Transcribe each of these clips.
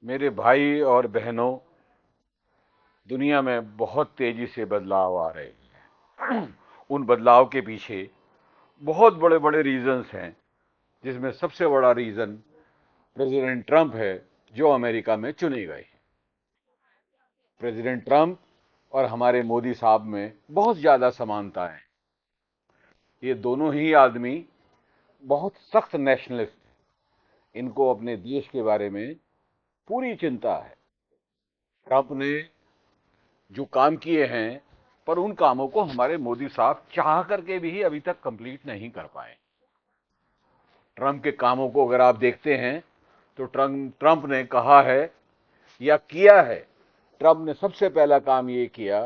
मेरे भाई और बहनों, दुनिया में बहुत तेजी से बदलाव आ रहे हैं। उन बदलाव के पीछे बहुत बड़े बड़े रीजंस हैं, जिसमें सबसे बड़ा रीजन प्रेसिडेंट ट्रंप है, जो अमेरिका में चुने गए। प्रेसिडेंट ट्रंप और हमारे मोदी साहब में बहुत ज्यादा समानता है। ये दोनों ही आदमी बहुत सख्त नेशनलिस्ट हैं। इनको अपने देश के बारे में पूरी चिंता है। ट्रंप ने जो काम किए हैं, पर उन कामों को हमारे मोदी साहब चाह करके भी अभी तक कंप्लीट नहीं कर पाए। ट्रंप के कामों को अगर आप देखते हैं तो ट्रंप ने कहा है या किया है। ट्रंप ने सबसे पहला काम ये किया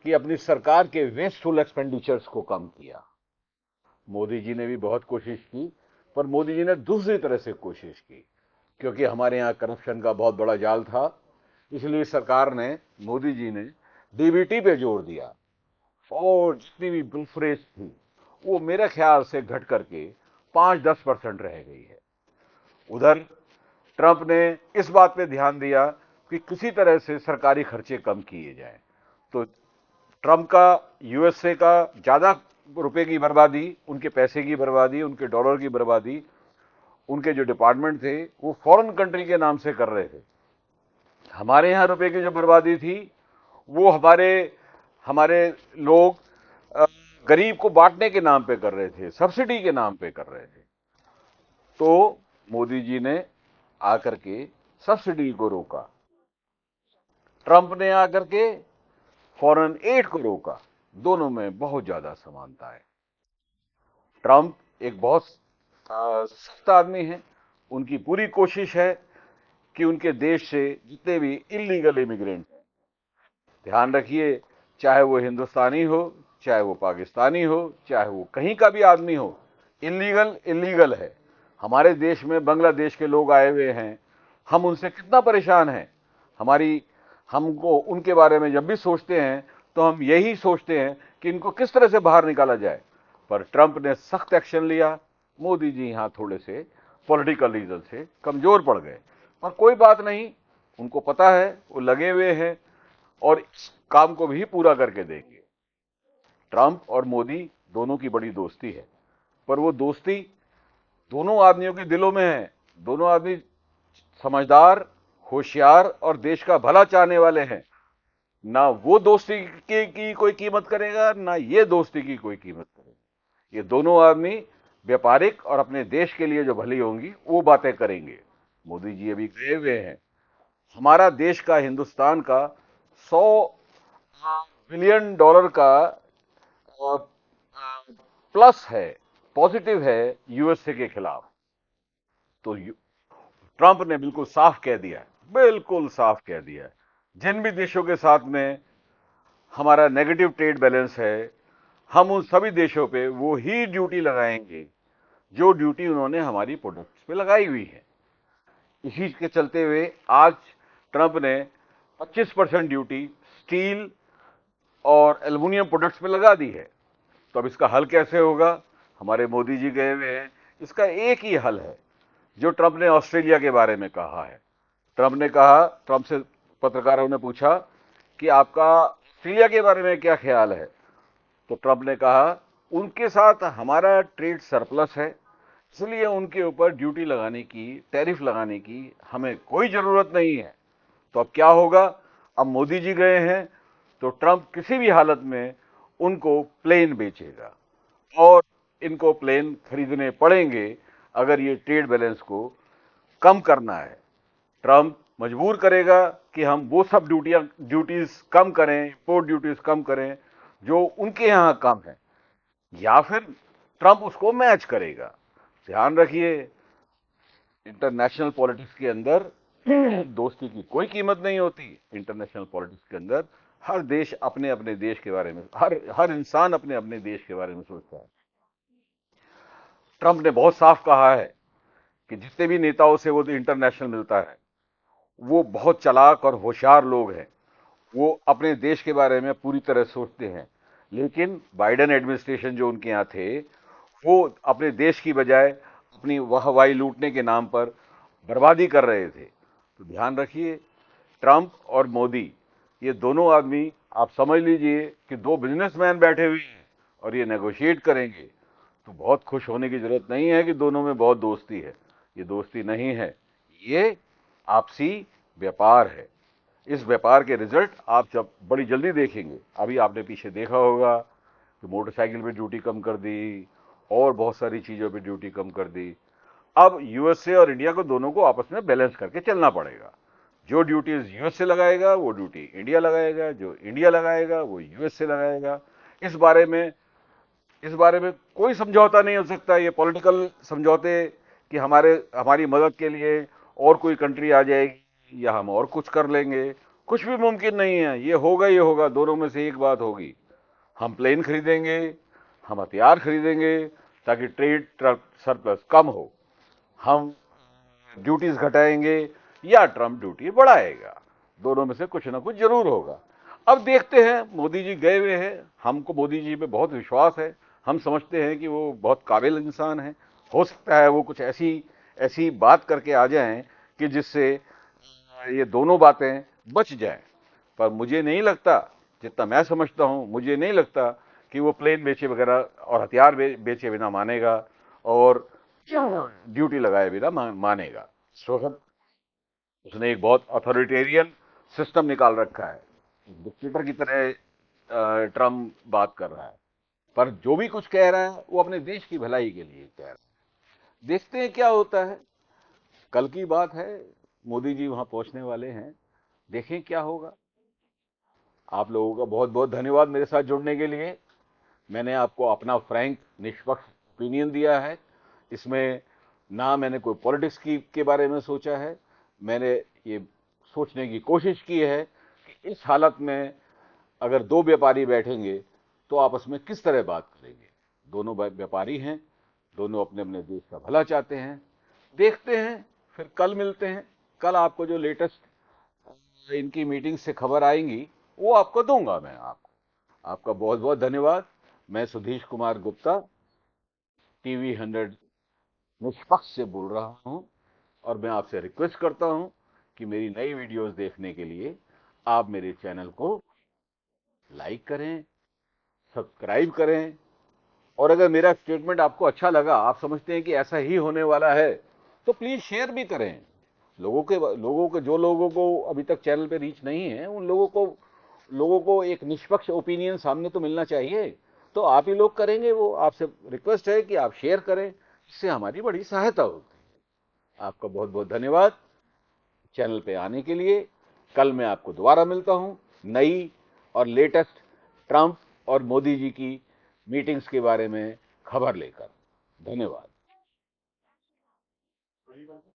कि अपनी सरकार के वेस्टफुल एक्सपेंडिचर्स को कम किया। मोदी जी ने भी बहुत कोशिश की, पर मोदी जी ने दूसरी तरह से कोशिश की, क्योंकि हमारे यहाँ करप्शन का बहुत बड़ा जाल था। इसलिए सरकार ने, मोदी जी ने डीबीटी पे जोर दिया, और जितनी भी बिल्फरेज थी वो मेरे ख्याल से घट करके 5-10% रह गई है। उधर ट्रंप ने इस बात पे ध्यान दिया कि किसी तरह से सरकारी खर्चे कम किए जाएं। तो ट्रंप का यूएसए का ज्यादा रुपए की बर्बादी, उनके पैसे की बर्बादी, उनके डॉलर की बर्बादी, उनके जो डिपार्टमेंट थे वो फॉरेन कंट्री के नाम से कर रहे थे। हमारे यहां रुपए की जो बर्बादी थी वो हमारे हमारे लोग अ, गरीब को बांटने के नाम पे कर रहे थे, सब्सिडी के नाम पे कर रहे थे। तो मोदी जी ने आकर के सब्सिडी को रोका, ट्रंप ने आकर के फॉरेन एड को रोका। दोनों में बहुत ज्यादा समानता है। ट्रंप एक बहुत सख्त आदमी है। उनकी पूरी कोशिश है कि उनके देश से जितने भी इलीगल इमिग्रेंट हैं, ध्यान रखिए, चाहे वो हिंदुस्तानी हो, चाहे वो पाकिस्तानी हो, चाहे वो कहीं का भी आदमी हो, इलीगल इलीगल है। हमारे देश में बांग्लादेश के लोग आए हुए हैं, हम उनसे कितना परेशान हैं। हमारी हमको उनके बारे में जब भी सोचते हैं तो हम यही सोचते हैं कि इनको किस तरह से बाहर निकाला जाए। पर ट्रंप ने सख्त एक्शन लिया। मोदी जी यहां थोड़े से पॉलिटिकल रीजन से कमजोर पड़ गए, पर कोई बात नहीं, उनको पता है, वो लगे हुए हैं और इस काम को भी पूरा करके देंगे। ट्रंप और मोदी दोनों की बड़ी दोस्ती है, पर वो दोस्ती दोनों आदमियों के दिलों में है। दोनों आदमी समझदार, होशियार और देश का भला चाहने वाले हैं। ना वो दोस्ती की कोई कीमत करेगा, ना ये दोस्ती की कोई कीमत करेगा। ये दोनों आदमी व्यापारिक और अपने देश के लिए जो भली होंगी वो बातें करेंगे। मोदी जी अभी गए हुए हैं। हमारा देश का, हिंदुस्तान का 100 बिलियन डॉलर का प्लस है, पॉजिटिव है यूएसए के खिलाफ। तो ट्रंप ने बिल्कुल साफ कह दिया, बिल्कुल साफ कह दिया, जिन भी देशों के साथ में हमारा नेगेटिव ट्रेड बैलेंस है, हम उन सभी देशों पे वो ही ड्यूटी लगाएंगे जो ड्यूटी उन्होंने हमारी प्रोडक्ट्स पे लगाई हुई है। इसी के चलते हुए आज ट्रंप ने 25% ड्यूटी स्टील और एल्युमिनियम प्रोडक्ट्स पे लगा दी है। तो अब इसका हल कैसे होगा? हमारे मोदी जी गए हुए हैं। इसका एक ही हल है, जो ट्रंप ने ऑस्ट्रेलिया के बारे में कहा है। ट्रंप से पत्रकारों ने पूछा कि आपका ऑस्ट्रेलिया के बारे में क्या ख्याल है। तो ट्रंप ने कहा, उनके साथ हमारा ट्रेड सरप्लस है, इसलिए उनके ऊपर ड्यूटी लगाने की, टैरिफ लगाने की हमें कोई जरूरत नहीं है। तो अब क्या होगा? अब मोदी जी गए हैं तो ट्रंप किसी भी हालत में उनको प्लेन बेचेगा, और इनको प्लेन खरीदने पड़ेंगे अगर ये ट्रेड बैलेंस को कम करना है। ट्रंप मजबूर करेगा कि हम वो सब ड्यूटीज कम करें, इंपोर्ट ड्यूटीज कम करें जो उनके यहां कम है, या फिर ट्रंप उसको मैच करेगा। ध्यान रखिए, इंटरनेशनल पॉलिटिक्स के अंदर दोस्ती की कोई कीमत नहीं होती। इंटरनेशनल पॉलिटिक्स के अंदर हर देश अपने अपने देश के बारे में, हर इंसान अपने अपने देश के बारे में सोचता है। ट्रंप ने बहुत साफ कहा है कि जितने भी नेताओं से वो इंटरनेशनल मिलता है, वो बहुत चालाक और होशियार लोग हैं। वो अपने देश के बारे में पूरी तरह सोचते हैं। लेकिन बाइडेन एडमिनिस्ट्रेशन जो उनके यहां थे, वो अपने देश की बजाय अपनी वाहवाही लूटने के नाम पर बर्बादी कर रहे थे। तो ध्यान रखिए, ट्रंप और मोदी, ये दोनों आदमी, आप समझ लीजिए कि दो बिजनेसमैन बैठे हुए हैं और ये नेगोशिएट करेंगे, तो बहुत खुश होने की जरूरत नहीं है कि दोनों में बहुत दोस्ती है। ये दोस्ती नहीं है, ये आपसी व्यापार है। इस व्यापार के रिजल्ट आप जब बड़ी जल्दी देखेंगे। अभी आपने पीछे देखा होगा कि मोटरसाइकिल पे ड्यूटी कम कर दी और बहुत सारी चीजों पे ड्यूटी कम कर दी। अब यूएसए और इंडिया को, दोनों को आपस में बैलेंस करके चलना पड़ेगा। जो ड्यूटीज यूएसए लगाएगा वो ड्यूटी इंडिया लगाएगा, जो इंडिया लगाएगा वो यूएसए लगाएगा। इस बारे में कोई समझौता नहीं हो सकता। ये पॉलिटिकल समझौते कि हमारी मदद के लिए और कोई कंट्री आ जाएगी या हम और कुछ कर लेंगे, कुछ भी मुमकिन नहीं है। ये होगा, दोनों में से एक बात होगी। हम प्लेन खरीदेंगे, हम हथियार खरीदेंगे ताकि ट्रेड सरप्लस कम हो, हम ड्यूटीज घटाएंगे या ट्रंप ड्यूटी बढ़ाएगा। दोनों में से कुछ ना कुछ जरूर होगा। अब देखते हैं, मोदी जी गए हुए हैं, हमको मोदी जी पे बहुत विश्वास है। हम समझते हैं कि वो बहुत काबिल इंसान है। हो सकता है वो कुछ ऐसी ऐसी बात करके आ जाएं कि जिससे ये दोनों बातें बच जाएं। पर मुझे नहीं लगता, जितना मैं समझता हूं, मुझे नहीं लगता कि वो प्लेन बेचे वगैरह और हथियार बेचे बिना मानेगा और ड्यूटी लगाए बिना मानेगा। इस वक्त उसने एक बहुत अथॉरिटेरियन सिस्टम निकाल रखा है, डिक्टेटर की तरह ट्रम्प बात कर रहा है। पर जो भी कुछ कह रहा है वो अपने देश की भलाई के लिए कह रहा है। देखते हैं क्या होता है। कल की बात है, मोदी जी वहां पहुंचने वाले हैं, देखें क्या होगा। आप लोगों का बहुत बहुत धन्यवाद मेरे साथ जुड़ने के लिए। मैंने आपको अपना फ्रैंक निष्पक्ष ओपिनियन दिया है। इसमें ना मैंने कोई पॉलिटिक्स के बारे में सोचा है। मैंने ये सोचने की कोशिश की है कि इस हालत में अगर दो व्यापारी बैठेंगे तो आपस में किस तरह बात करेंगे। दोनों व्यापारी हैं, दोनों अपने अपने देश का भला चाहते हैं। देखते हैं, फिर कल मिलते हैं। कल आपको जो लेटेस्ट इनकी मीटिंग से खबर आएंगी वो आपको दूंगा मैं आपको। आपका बहुत बहुत धन्यवाद। मैं सुधीश कुमार गुप्ता, टीवी 100 निष्पक्ष से बोल रहा हूं और मैं आपसे रिक्वेस्ट करता हूं कि मेरी नई वीडियोस देखने के लिए आप मेरे चैनल को लाइक करें, सब्सक्राइब करें। और अगर मेरा स्टेटमेंट आपको अच्छा लगा, आप समझते हैं कि ऐसा ही होने वाला है, तो प्लीज शेयर भी करें। जो लोगों को अभी तक चैनल पे रीच नहीं है, उन लोगों को एक निष्पक्ष ओपिनियन सामने तो मिलना चाहिए। तो आप ही लोग करेंगे वो। आपसे रिक्वेस्ट है कि आप शेयर करें, इससे हमारी बड़ी सहायता होती है। आपका बहुत बहुत धन्यवाद चैनल पे आने के लिए। कल मैं आपको दोबारा मिलता हूं नई और लेटेस्ट ट्रंप और मोदी जी की मीटिंग्स के बारे में खबर लेकर। धन्यवाद।